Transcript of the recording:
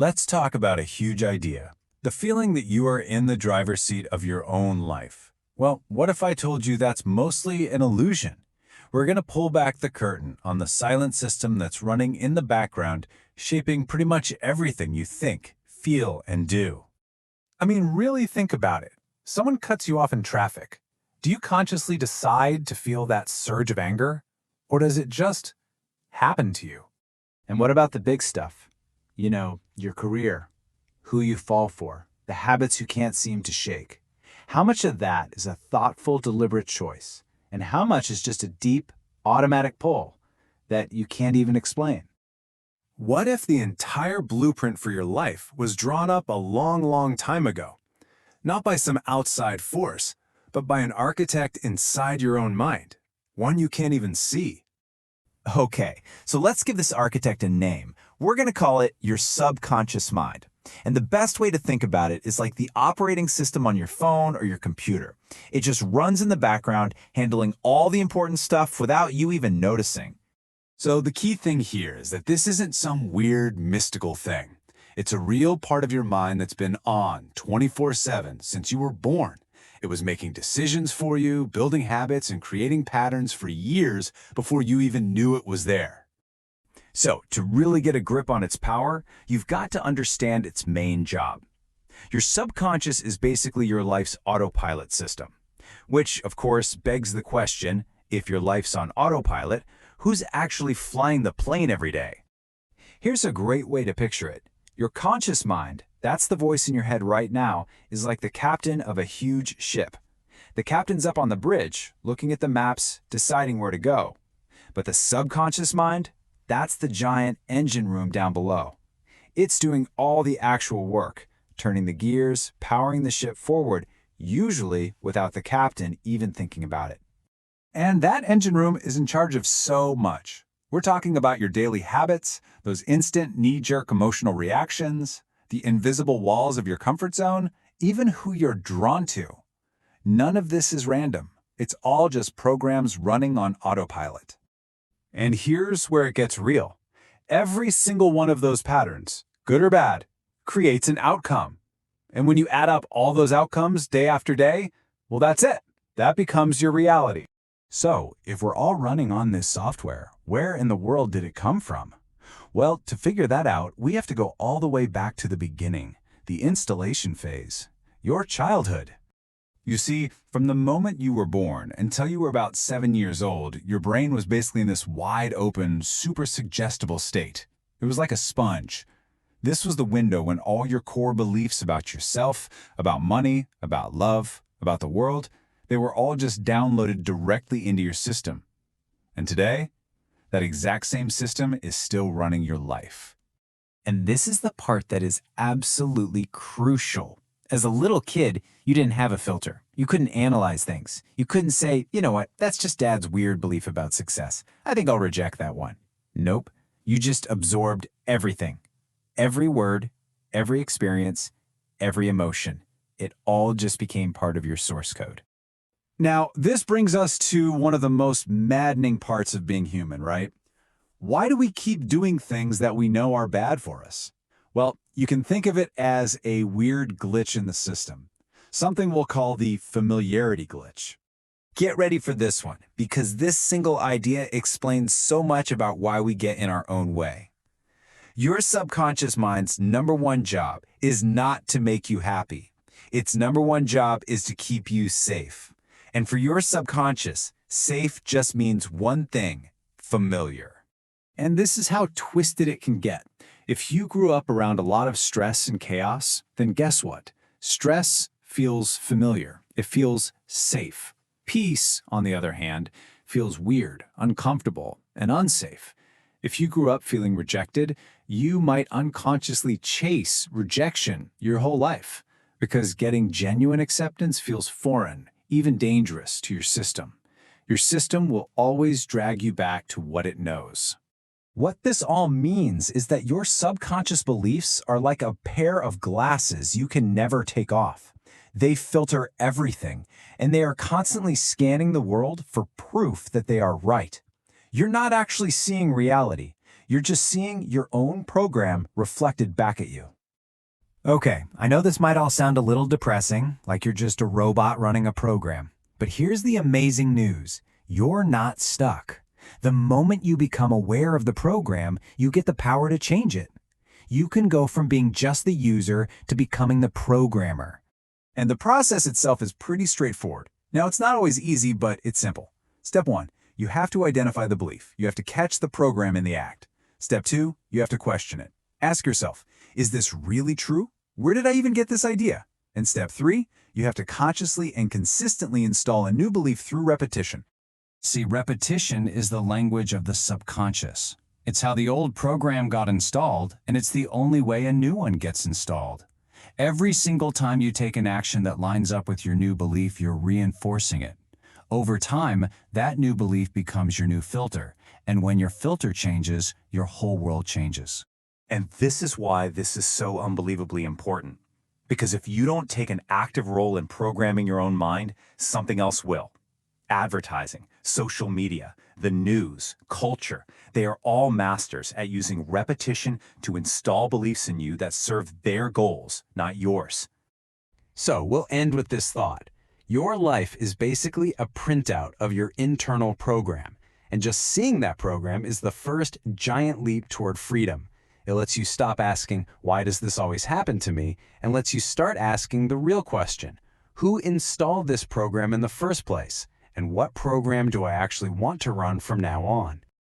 Let's talk about a huge idea. The feeling that you are in the driver's seat of your own life. Well, what if I told you that's mostly an illusion? We're going to pull back the curtain on the silent system that's running in the background, shaping pretty much everything you think, feel, and do. I mean, really think about it. Someone cuts you off in traffic. Do you consciously decide to feel that surge of anger? Or does it just happen to you? And what about the big stuff? You know, your career, who you fall for, the habits you can't seem to shake. How much of that is a thoughtful, deliberate choice? And how much is just a deep, automatic pull that you can't even explain? What if the entire blueprint for your life was drawn up a long, long time ago? Not by some outside force, but by an architect inside your own mind, one you can't even see. Okay, so let's give this architect a name. We're going to call it your subconscious mind. And the best way to think about it is like the operating system on your phone or your computer. It just runs in the background, handling all the important stuff without you even noticing. So the key thing here is that this isn't some weird, mystical thing. It's a real part of your mind that's been on 24/7 since you were born. It was making decisions for you, building habits, and creating patterns for years before you even knew it was there. So, to really get a grip on its power, you've got to understand its main job. Your subconscious is basically your life's autopilot system, which, of course, begs the question, if your life's on autopilot, who's actually flying the plane every day? Here's a great way to picture it. Your conscious mind, that's the voice in your head right now, is like the captain of a huge ship. The captain's up on the bridge, looking at the maps, deciding where to go. But the subconscious mind, that's the giant engine room down below. It's doing all the actual work, turning the gears, powering the ship forward, usually without the captain even thinking about it. And that engine room is in charge of so much. We're talking about your daily habits, those instant knee-jerk emotional reactions, the invisible walls of your comfort zone, even who you're drawn to. None of this is random. It's all just programs running on autopilot. And here's where it gets real. Every single one of those patterns, good or bad, creates an outcome. And when you add up all those outcomes day after day, well, that's it. That becomes your reality. So, if we're all running on this software, where in the world did it come from? Well, to figure that out, we have to go all the way back to the beginning, the installation phase, your childhood. You see, from the moment you were born until you were about 7 years old, your brain was basically in this wide-open, super suggestible state. It was like a sponge. This was the window when all your core beliefs about yourself, about money, about love, about the world, they were all just downloaded directly into your system. And today, that exact same system is still running your life. And this is the part that is absolutely crucial. As a little kid, you didn't have a filter. You couldn't analyze things. You couldn't say, you know what, that's just Dad's weird belief about success. I think I'll reject that one. Nope. You just absorbed everything. Every word, every experience, every emotion. It all just became part of your source code. Now, this brings us to one of the most maddening parts of being human, right? Why do we keep doing things that we know are bad for us? Well, you can think of it as a weird glitch in the system, something we'll call the familiarity glitch. Get ready for this one, because this single idea explains so much about why we get in our own way. Your subconscious mind's #1 job is not to make you happy. Its #1 job is to keep you safe. And for your subconscious, safe just means one thing: familiar. And this is how twisted it can get. If you grew up around a lot of stress and chaos, then guess what? Stress feels familiar. It feels safe. Peace, on the other hand, feels weird, uncomfortable, and unsafe. If you grew up feeling rejected, you might unconsciously chase rejection your whole life, because getting genuine acceptance feels foreign, even dangerous to your system. Your system will always drag you back to what it knows. What this all means is that your subconscious beliefs are like a pair of glasses you can never take off. They filter everything, and they are constantly scanning the world for proof that they are right. You're not actually seeing reality. You're just seeing your own program reflected back at you. Okay, I know this might all sound a little depressing, like you're just a robot running a program. But here's the amazing news. You're not stuck. The moment you become aware of the program, you get the power to change it. You can go from being just the user to becoming the programmer. And the process itself is pretty straightforward. Now, it's not always easy, but it's simple. Step 1, you have to identify the belief. You have to catch the program in the act. Step 2, you have to question it. Ask yourself, is this really true? Where did I even get this idea? And step 3, you have to consciously and consistently install a new belief through repetition. See, repetition is the language of the subconscious. It's how the old program got installed, and it's the only way a new one gets installed. Every single time you take an action that lines up with your new belief, you're reinforcing it. Over time, that new belief becomes your new filter, and when your filter changes, your whole world changes. And this is why this is so unbelievably important. Because if you don't take an active role in programming your own mind, something else will. Advertising, social media, the news, culture, they are all masters at using repetition to install beliefs in you that serve their goals, not yours. So we'll end with this thought. Your life is basically a printout of your internal program, and just seeing that program is the first giant leap toward freedom. It lets you stop asking, why does this always happen to me? And lets you start asking the real question, who installed this program in the first place? And what program do I actually want to run from now on?